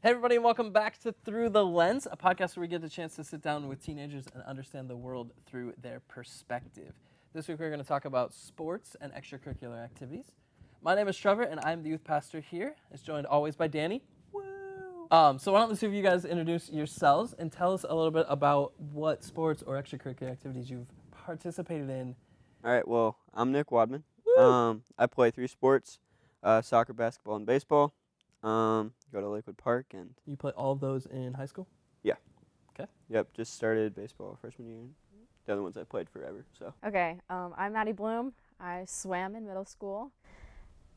Hey everybody, and welcome back to Through the LenZ, a podcast where we get the chance to sit down with teenagers and understand the world through their perspective. This week we're going to talk about sports and extracurricular activities. My name is Trevor, and I'm the youth pastor here. It's joined always by Danny. Woo! So why don't the two of you guys introduce yourselves and tell us a little bit about what sports or extracurricular activities you've participated in. All right, well, I'm Nick Wadman. Woo! I play 3 sports, soccer, basketball, and baseball. Go to Lakewood Park, and You play all of those in high school? yep, just started baseball freshman year. The other ones I played forever, so. Okay, I'm Maddie Bloom. I swam in middle school,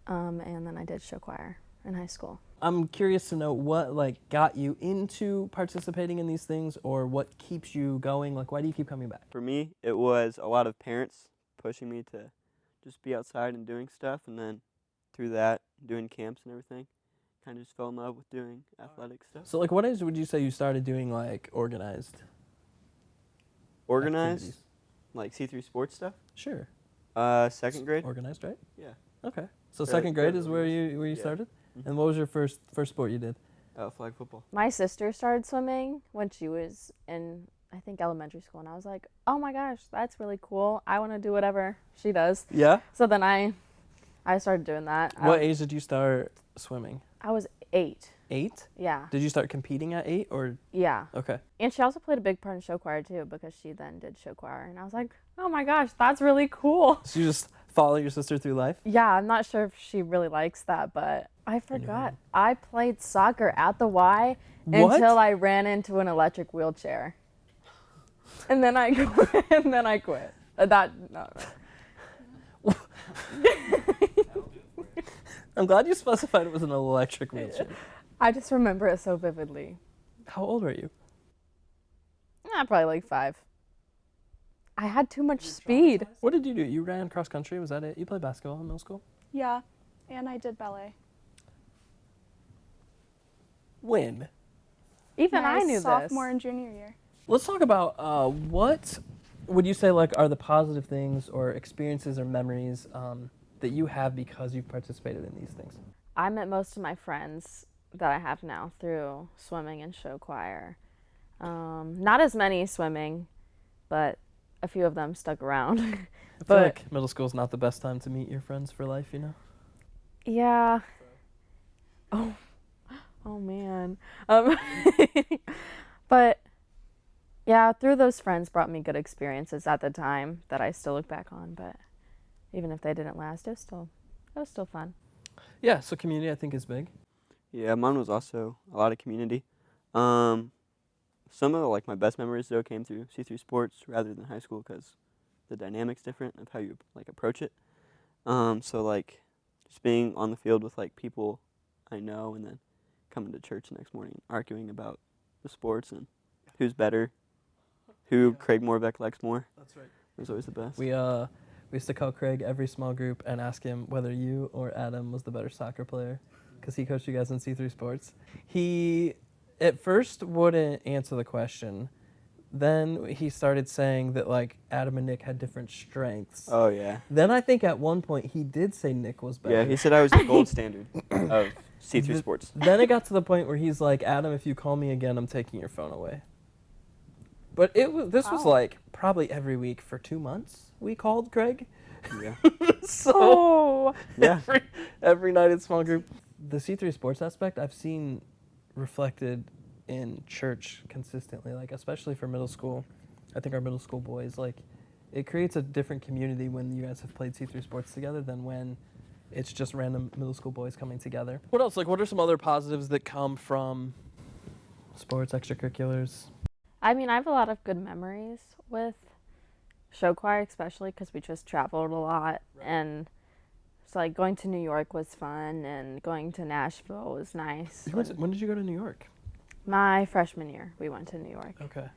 and then I did show choir in high school. I'm curious to know what got you into participating in these things, or what keeps you going. Why do you keep coming back? For me, it was a lot of parents pushing me to just be outside and doing stuff, and then through that, doing camps and everything, kind of just fell in love with doing athletic stuff. So what age would you say you started doing organized? Organized, activities? like C3 sports stuff. Sure. Second grade. Organized, right? Yeah. Okay. So Fairly- second grade fairly is where organized. you Yeah. started? Mhm. And what was your first sport you did? Flag football. My sister started swimming when she was in, I think, elementary school, and I was like, oh my gosh, that's really cool. I want to do whatever she does. Yeah. So then I started doing that. What age did you start swimming? I was 8. 8? Yeah. Did you start competing at 8 or? Yeah. Okay. And she also played a big part in show choir, too, because she then did show choir. And I was like, oh my gosh, that's really cool. So you just follow your sister through life? Yeah, I'm not sure if she really likes that, but I forgot. Yeah. I played soccer at the Y What? until I ran into an electric wheelchair. And then I quit. No. I'm glad you specified it was an electric wheelchair. I just remember it so vividly. How old are you? Probably like 5. I had too much speed. What did you do? You ran cross country? Was that it? You played basketball in middle school? Yeah, and I did ballet. When? Even My I knew sophomore this. and junior year. Let's talk about what would you say are the positive things or experiences or memories that you have because you've participated in these things? I met most of my friends that I have now through swimming and show choir. Not as many swimming, but a few of them stuck around. I feel But- like middle school is not the best time to meet your friends for life, you know? Yeah. Oh man. But yeah, through those friends brought me good experiences at the time that I still look back on. But even if they didn't last, it was still fun. Yeah, so community I think is big. Yeah, mine was also a lot of community. Some of my best memories though came through C3 sports rather than high school because the dynamic's different of how you approach it. So just being on the field with people I know, and then coming to church the next morning arguing about the sports and who's better, who Craig Morbeck likes more. That's right. It was always the best. We used to call Craig every small group and ask him whether you or Adam was the better soccer player because he coached you guys in C3 sports. He at first wouldn't answer the question. Then he started saying that Adam and Nick had different strengths. Oh yeah. Then I think at one point he did say Nick was better. Yeah, he said I was the gold standard of C3 sports. Then it got to the point where he's like, Adam, if you call me again, I'm taking your phone away. But this was Wow. probably every week for 2 months we called Craig. Yeah. So Oh. Yeah. every night in small group. The C3 sports aspect I've seen reflected in church consistently, especially for middle school. I think our middle school boys, it creates a different community when you guys have played C3 sports together than when it's just random middle school boys coming together. What else? What are some other positives that come from sports, extracurriculars? I mean, I have a lot of good memories with show choir, especially because we just traveled a lot. Right. And so, going to New York was fun, and going to Nashville was nice. When did you go to New York? My freshman year, we went to New York. Okay.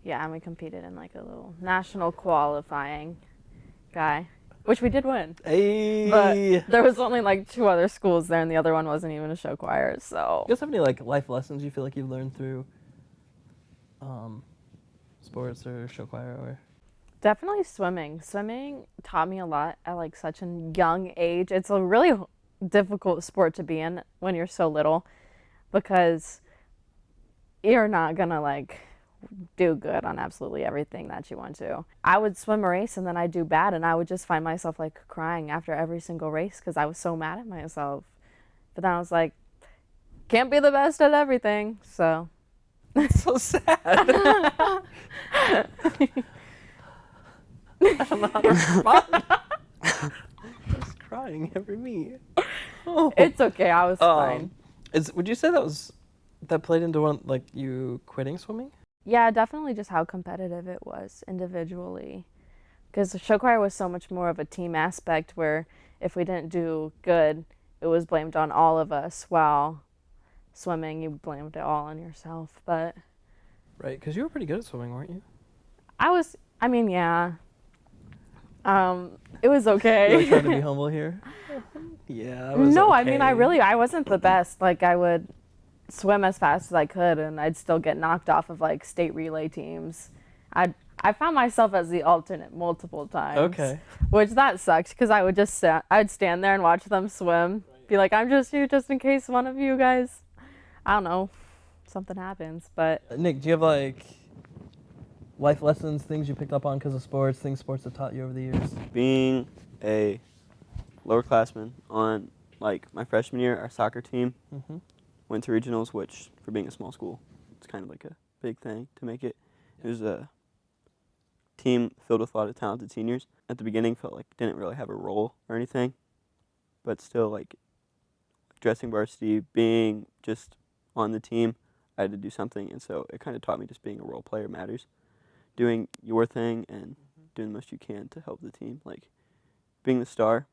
Yeah, and we competed in a little national qualifying guy, which we did win. Hey. But there was only 2 other schools there, and the other one wasn't even a show choir. So You guys have any life lessons you feel like you've learned through sports or show choir or? definitely swimming. Swimming taught me a lot at such a young age. It's a really difficult sport to be in when you're so little, because you're not gonna like do good on absolutely everything that you want to. I would swim a race and then I'd do bad, and I would just find myself like crying after every single race because I was so mad at myself. But then I was like, can't be the best at everything, so. That's so sad. I don't know how to respond. Just crying every meet. Oh. It's okay, I was fine. Would you say that played into one, like, you quitting swimming? Yeah, definitely just how competitive it was individually. Because show choir was so much more of a team aspect where if we didn't do good, it was blamed on all of us, while swimming, you blamed it all on yourself. But Right, because you were pretty good at swimming, weren't you? yeah. It was okay. You're trying to be humble here? Yeah, I was No, okay. I wasn't the best. Like, I would swim as fast as I could, and I'd still get knocked off of, like, state relay teams. I found myself as the alternate multiple times. Okay. Which that sucked, because I would just I'd stand there and watch them swim. Be like, I'm just here just in case one of you guys, I don't know, something happens. But Nick, do you have, like, life lessons, things you picked up on because of sports, things sports have taught you over the years? Being a lowerclassman on, like, my freshman year, our soccer team Mm-hmm. went to regionals, which, for being a small school, it's kind of like a big thing to make it. It was a team filled with a lot of talented seniors. At the beginning, felt like didn't really have a role or anything, but still, like, dressing varsity, being just on the team, I had to do something, and so it kind of taught me just being a role player matters. Doing your thing and doing the most you can to help the team. Like, being the star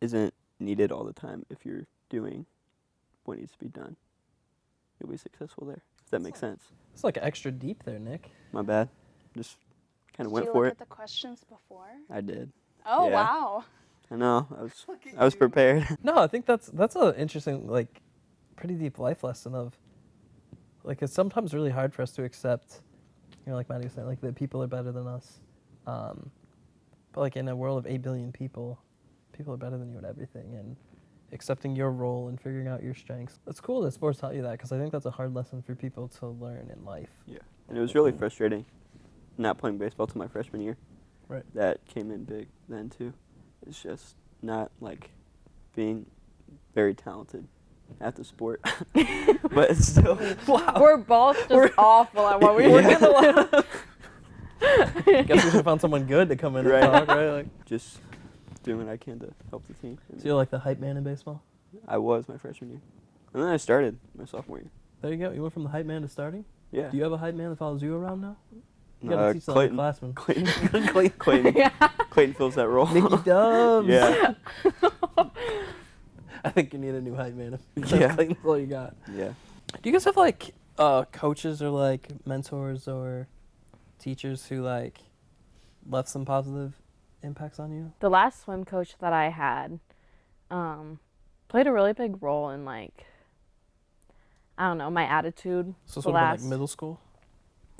isn't needed all the time if you're doing what needs to be done. You'll be successful there, if that makes sense. It's like extra deep there, Nick. My bad. Just kind of went Did you for look it. at the questions before? I did. Oh, Yeah. wow. I know. I was prepared. No, I think that's an interesting, like, pretty deep life lesson of, like, it's sometimes really hard for us to accept, you know, like Maddie was saying, like, that people are better than us. But, like, in a world of 8 billion people are better than you at everything, and accepting your role and figuring out your strengths. It's cool that sports taught you that, because I think that's a hard lesson for people to learn in life. Yeah. And it was really frustrating not playing baseball till my freshman year. Right. That came in big then, too. It's just not, like, being very talented at the sport. But it's still... Wow. we're both just awful at what we We're do. getting a lot. Guess we should have found someone good to come in Right. and talk, right? Like, just doing what I can to help the team. And so you're like the hype man in baseball? I was my freshman year. And then I started my sophomore year. There you go. You went from the hype man to starting? Yeah. Do you have a hype man that follows you around now? You gotta teach the Clayton. underclassmen. Clayton. Clayton. Yeah. Clayton fills that role. Nicky Dubs. Yeah. I think you need a new hype man. Yeah. Clayton's all you got. Yeah. Do you guys have like coaches or like mentors or teachers who like left some positive impacts on you? The last swim coach that I had played a really big role in, like, I don't know, my attitude. So the sort of in, like last- middle school?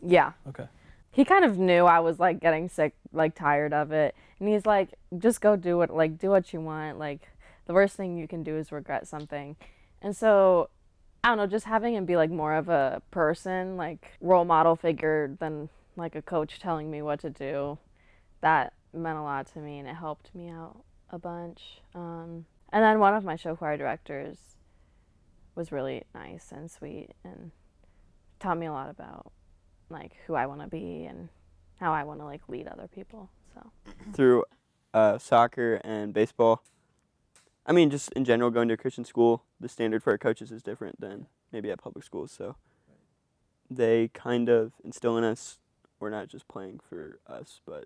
Yeah. Okay. He kind of knew I was, like, getting sick, like, tired of it. And he's like, just go do what you want. Like, the worst thing you can do is regret something. And so, I don't know, just having him be, like, more of a person, like, role model figure than, like, a coach telling me what to do, that meant a lot to me, and it helped me out a bunch. And then one of my show choir directors was really nice and sweet and taught me a lot about, like, who I want to be and how I want to, like, lead other people. So Through soccer and baseball, I mean, just in general, going to a Christian school, the standard for our coaches is different than maybe at public schools. So they kind of instill in us, we're not just playing for us, but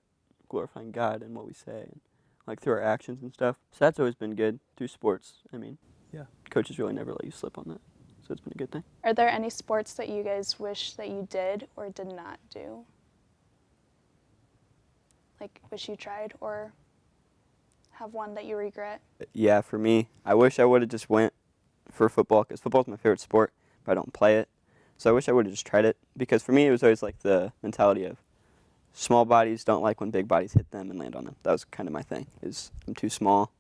glorifying God and what we say, and like through our actions and stuff. So that's always been good through sports. I mean, Yeah. coaches really never let you slip on that. So it's been a good thing. Are there any sports that you guys wish that you did or did not do? Like, wish you tried or have one that you regret? Yeah, for me, I wish I would have just went for football, because football's my favorite sport, but I don't play it. So I wish I would have just tried it, because for me it was always like the mentality of small bodies don't like when big bodies hit them and land on them. That was kind of my thing, is I'm too small,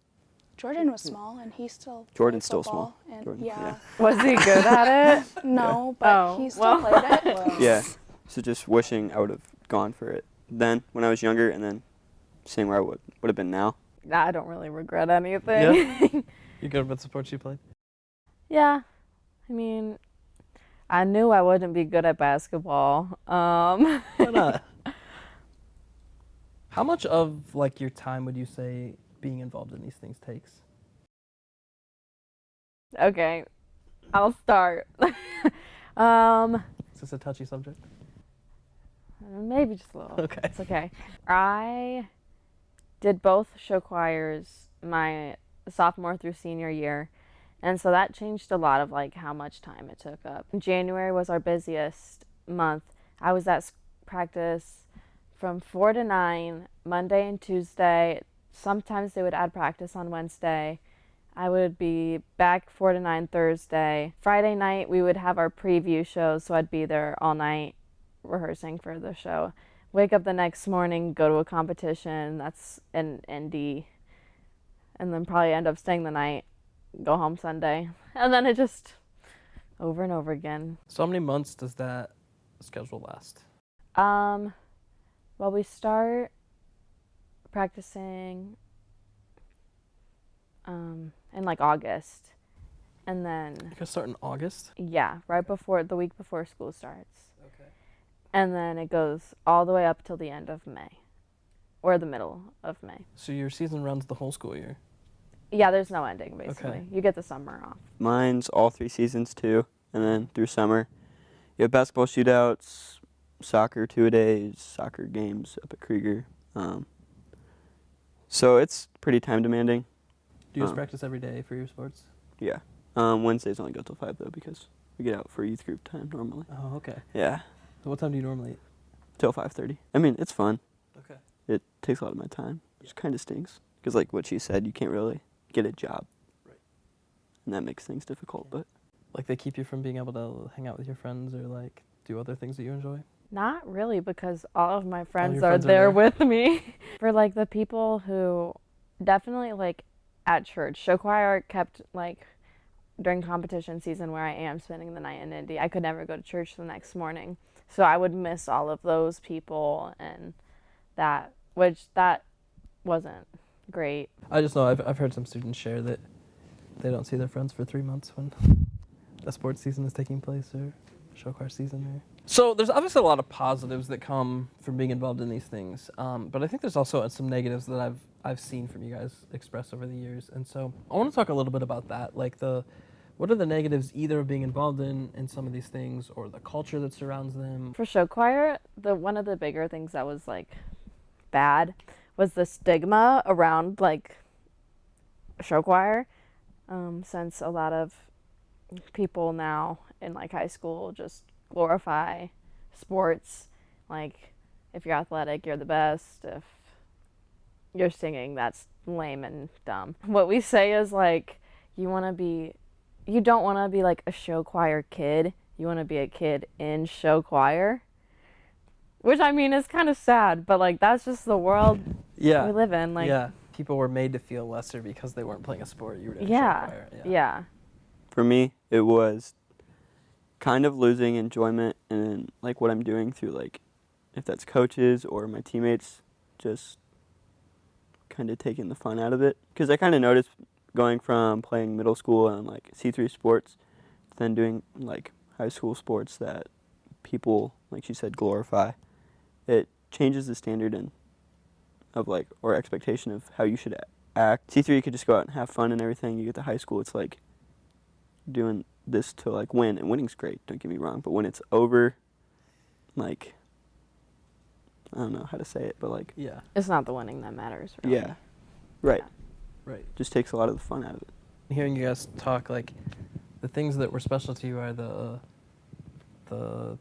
Jordan was small, and he still Jordan's played still small. football, and Jordan, yeah. Was he good at it? No, but Oh, he still well. played it. Yeah. So just wishing I would have gone for it then when I was younger, and then seeing where I would have been now. Nah, I don't really regret anything. Yeah? You good with sports you played? Yeah. I mean, I knew I wouldn't be good at basketball. Why not? How much of like your time would you say being involved in these things takes? Okay, I'll start. Is this a touchy subject? Maybe just a little. Okay. It's okay. I did both show choirs my sophomore through senior year, and so that changed a lot of like how much time it took up. January was our busiest month. I was at practice from 4 to 9, Monday and Tuesday. Sometimes they would add practice on Wednesday. I would be back 4 to 9 Thursday. Friday night we would have our preview shows, so I'd be there all night rehearsing for the show. Wake up the next morning, go to a competition, that's an ND, and then probably end up staying the night, go home Sunday. And then it just over and over again. So how many months does that schedule last? Well, we start practicing in like August, and then You guys start in August? yeah, right before the week before school starts, Okay. and then it goes all the way up till the end of May, or the middle of May. So your season runs the whole school year? Yeah, there's no ending basically. Okay. You get the summer off. Mine's all 3 seasons too, and then through summer, you have basketball shootouts, soccer 2-a-days, soccer games up at Krieger. So it's pretty time demanding. Do you just practice every day for your sports? Yeah. Wednesdays only go till 5 though because we get out for youth group time normally. Oh, okay. Yeah, So what time do you normally eat? till 5:30. I mean, it's fun. Okay. It takes a lot of my time, which kind of stinks because like what she said, you can't really get a job. Right. And that makes things difficult, but Like they keep you from being able to hang out with your friends or like do other things that you enjoy? Not really, because all of my friends your are friends are there there. with me. For like the people who definitely like at church, show choir kept like during competition season where I am spending the night in Indy. I could never go to church the next morning, so I would miss all of those people, and that wasn't great. I just know I've heard some students share that they don't see their friends for 3 months when a sports season is taking place or show choir season. Or so there's obviously a lot of positives that come from being involved in these things, but I think there's also some negatives that I've seen from you guys express over the years, and so I want to talk a little bit about that. Like what are the negatives either of being involved in some of these things or the culture that surrounds them? For show choir, one of the bigger things that was like bad was the stigma around like show choir, since a lot of people now in like high school just glorify sports. Like if you're athletic, you're the best. If you're singing, that's lame and dumb. What we say is like you don't want to be like a show choir kid. You want to be a kid in show choir. Which I mean is kind of sad, but like that's just the world we live in. Like yeah, people were made to feel lesser because they weren't playing a sport. You were in show yeah, choir. yeah. for me, it was kind of losing enjoyment in like what I'm doing through like if that's coaches or my teammates, just kind of taking the fun out of it. Because I kind of noticed going from playing middle school and like C3 sports, then doing like high school sports that people, like she said, glorify. It changes the standard of like or expectation of how you should act. C3 you could just go out and have fun and everything. You get to high school, it's like doing this to like win, and winning's great, don't get me wrong, but when it's over, like I don't know how to say it, but like Yeah. It's not the winning that matters, really. yeah, right, Right. just takes a lot of the fun out of it. Hearing you guys talk, like the things that were special to you are the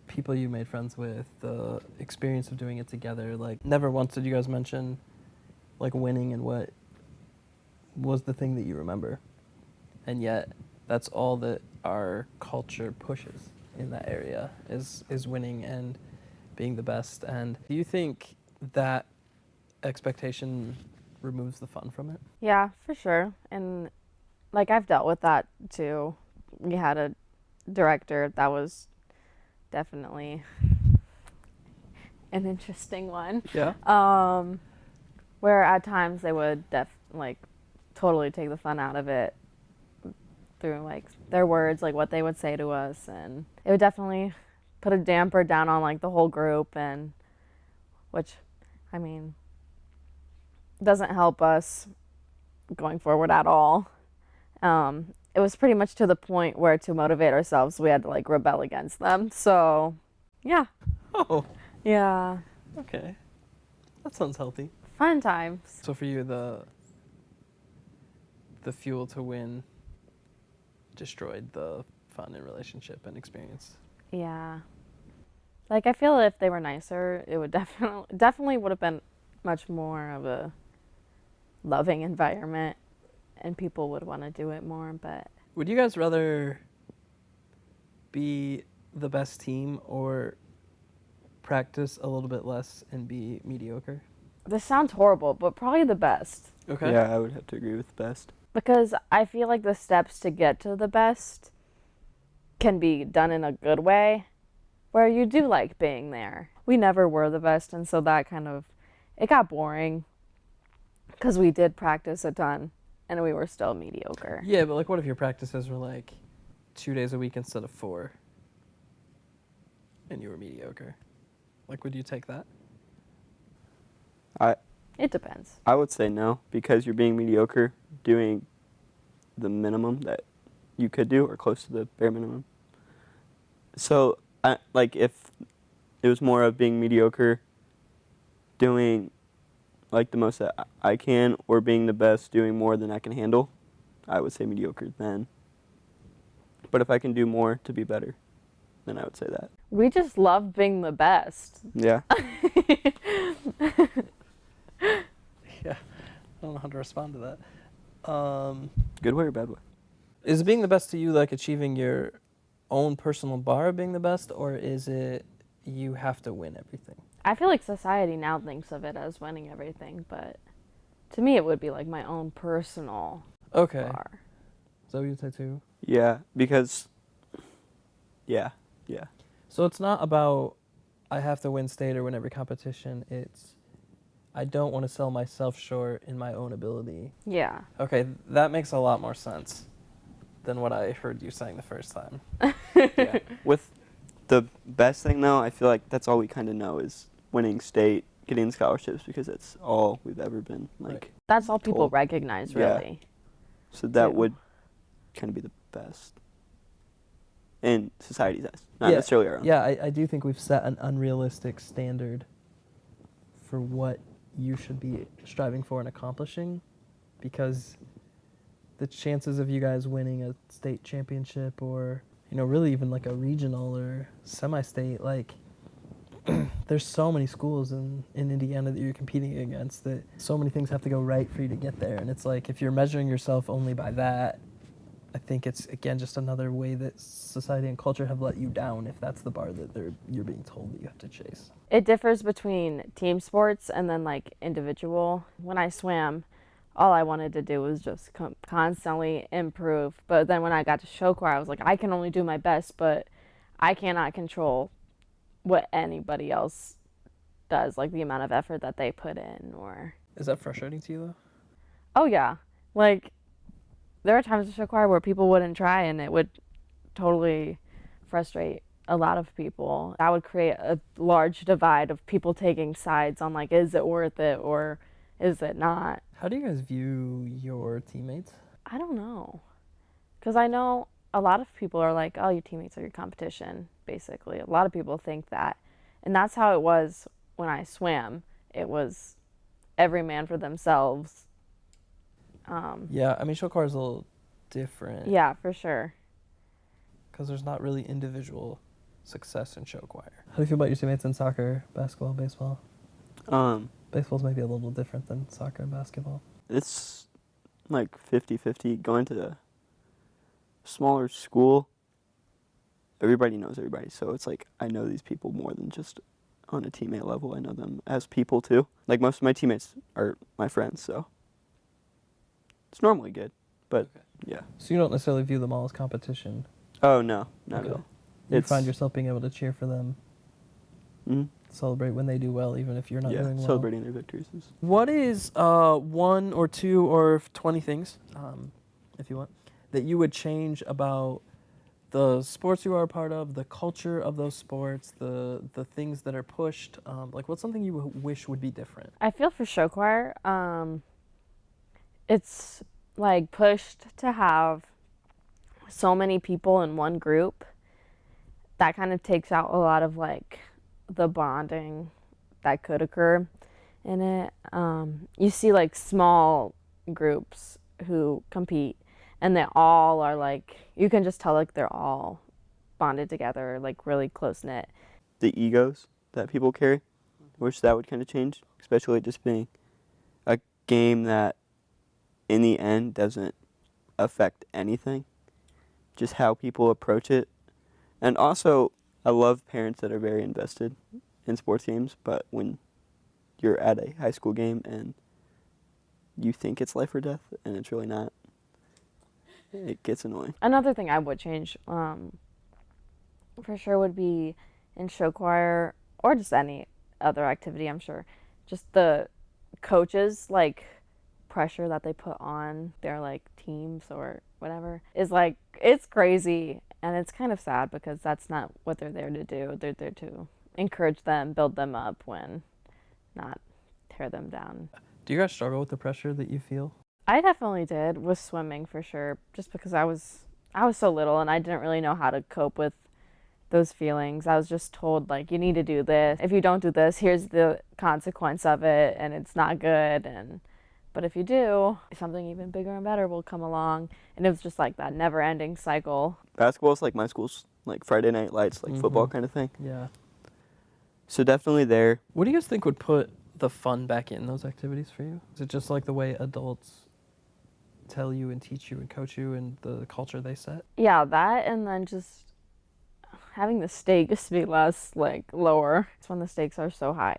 people you made friends with, the experience of doing it together. Like never once did you guys mention like winning and what was the thing that you remember, and yet that's all that our culture pushes in that area is winning and being the best. And do you think that expectation removes the fun from it. Yeah, for sure. And like I've dealt with that too. We had a director that was definitely an interesting one. Yeah. Where at times they would totally take the fun out of it through like their words, like what they would say to us, and it would definitely put a damper down on like the whole group, and which I mean doesn't help us going forward at all. It was pretty much to the point where to motivate ourselves we had to like rebel against them. So yeah. Oh, Yeah. okay. That sounds healthy. Fun times. So for you, the fuel to win destroyed the fun and relationship and experience. Yeah. Like I feel if they were nicer, it would definitely would have been much more of a loving environment and people would want to do it more, but Would you guys rather be the best team or practice a little bit less and be mediocre? this sounds horrible, but probably the best. Okay. Yeah, I would have to agree with best. Because I feel like the steps to get to the best can be done in a good way, where you do like being there. We never were the best, and so that it got boring because we did practice a ton, and we were still mediocre. Yeah, but like what if your practices were like 2 days a week instead of 4 and you were mediocre? Like, would you take that? It depends. I would say no, because you're being mediocre, doing the minimum that you could do or close to the bare minimum. So, if it was more of being mediocre, doing like the most that I can, or being the best, doing more than I can handle, I would say mediocre then. But if I can do more to be better, then I would say that. We just love being the best. Yeah. Yeah. I don't know how to respond to that. Good way or bad way? Is being the best to you like achieving your own personal bar of being the best, or is it you have to win everything? I feel like society now thinks of it as winning everything, but to me it would be like my own personal Okay. bar. Is that what you'd say too? Yeah, because, yeah. So it's not about I have to win state or win every competition. It's I don't want to sell myself short in my own ability. Yeah. Okay, that makes a lot more sense than what I heard you saying the first time. Yeah. With the best thing, though, I feel like that's all we kind of know is winning state, getting scholarships, because that's all we've ever been, like. Right. That's all people Told. recognize, Yeah. really. So that too. would kind of be the best. In society's eyes, not Yeah. necessarily our own. Yeah, I do think we've set an unrealistic standard for what you should be striving for and accomplishing, because the chances of you guys winning a state championship or, really even like a regional or semi-state, like there's so many schools in Indiana that you're competing against that so many things have to go right for you to get there. And it's like, if you're measuring yourself only by that, I think it's, again, just another way that society and culture have let you down if that's the bar that you're being told that you have to chase. It differs between team sports and then like individual. When I swam, all I wanted to do was just constantly improve. But then when I got to show choir, I was like, I can only do my best, but I cannot control what anybody else does, like the amount of effort that they put in. Or Is that frustrating to you, though? oh yeah, like there are times in show choir where people wouldn't try, and it would totally frustrate a lot of people. That would create a large divide of people taking sides on like, is it worth it or is it not? How do you guys view your teammates? I don't know, because I know a lot of people are like, oh, your teammates are your competition, basically. A lot of people think that, and that's how it was when I swam. It was every man for themselves. Yeah, I mean, show choir is a little different. Yeah, for sure. Because there's not really individual success in show choir. How do you feel about your teammates in soccer, basketball, baseball? Baseball's maybe a little different than soccer and basketball. It's like 50-50. Going to a smaller school, everybody knows everybody. So it's like I know these people more than just on a teammate level. I know them as people too. Like most of my teammates are my friends, so it's normally good. But yeah. So you don't necessarily view them all as competition. Oh no, not at Okay. all. You find yourself being able to cheer for them, Mm-hmm. celebrate when they do well, even if you're not doing well. Celebrating their victories. What is 1 or 2 or 20 things, if you want, that you would change about the sports you are a part of, the culture of those sports, the things that are pushed? Like, what's something you wish would be different? I feel for show choir, it's like pushed to have so many people in one group. That kind of takes out a lot of like the bonding that could occur in it. You see like small groups who compete, and they all are like, you can just tell like they're all bonded together, like really close knit. The egos that people carry, wish that would kind of change, especially just being a game that in the end doesn't affect anything, just how people approach it. And also, I love parents that are very invested in sports games, but when you're at a high school game and you think it's life or death and it's really not, it gets annoying. Another thing I would change, for sure, would be in show choir or just any other activity, I'm sure. Just the coaches, like, pressure that they put on their, like, teams or whatever is, like, it's crazy. And it's kind of sad because that's not what they're there to do. They're there to encourage them, build them up, not tear them down. Do you guys struggle with the pressure that you feel? I definitely did with swimming for sure, just because I was so little and I didn't really know how to cope with those feelings. I was just told, like, you need to do this. If you don't do this, here's the consequence of it, and it's not good. But if you do, something even bigger and better will come along. And it was just like that never-ending cycle. Basketball is like my school's like Friday night lights, like football kind of thing. Yeah. So definitely there. What do you guys think would put the fun back in those activities for you? Is it just like the way adults tell you and teach you and coach you and the culture they set? Yeah, that, and then just having the stakes be less, like, lower. It's when the stakes are so high,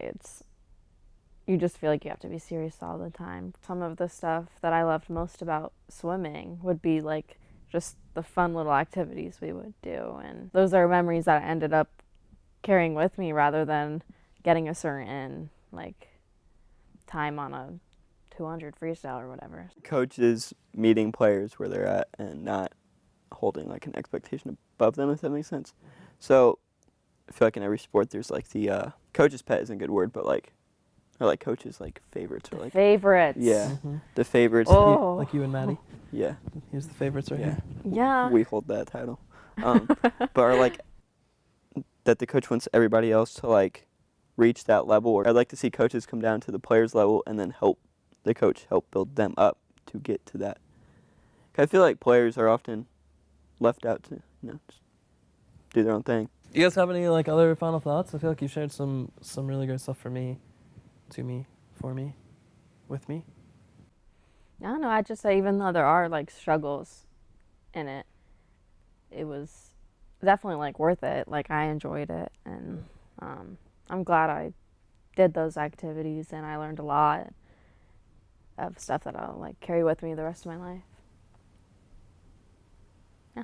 you just feel like you have to be serious all the time. Some of the stuff that I loved most about swimming would be like just the fun little activities we would do, and those are memories that I ended up carrying with me rather than getting a certain like time on a 200 freestyle or whatever. Coaches meeting players where they're at and not holding like an expectation above them, if that makes sense. So I feel like in every sport there's like the coach's pet isn't a good word, but like, or like coaches like favorites or like Favorites. yeah, the favorites. Oh. Like you and Maddie? Yeah, Here's the favorites right yeah. here. Yeah. We hold that title. But are like that the coach wants everybody else to like reach that level. Or I'd like to see coaches come down to the players' level and then help the coach help build them up to get to that. I feel like players are often left out to just do their own thing. Do you guys have any like other final thoughts? I feel like you shared some really great stuff for me, to me, for me, with me. I don't know, I'd just say even though there are like struggles in it, it was definitely like worth it. Like I enjoyed it, and I'm glad I did those activities, and I learned a lot of stuff that I'll like carry with me the rest of my life. Yeah.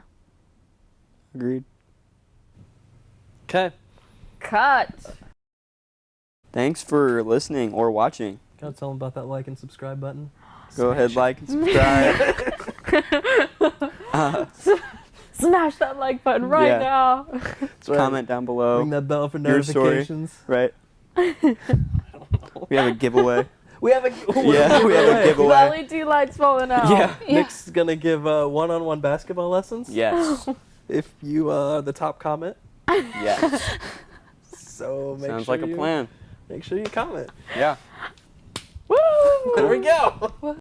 Agreed. Okay. Cut. Thanks for listening or watching. Gotta tell them about that like and subscribe button. Go ahead, like and subscribe. Smash that like button right Yeah. now. Comment down below. Ring that bell for Your story. notifications. Right. We have a giveaway. We have a Yeah, we have a giveaway. LED lights falling out. Yeah. Nick's gonna give one-on-one basketball lessons. Yes. If you are the top comment. Yes. So make Sounds sure like a you plan. make sure you comment. Yeah. Woo! There we go.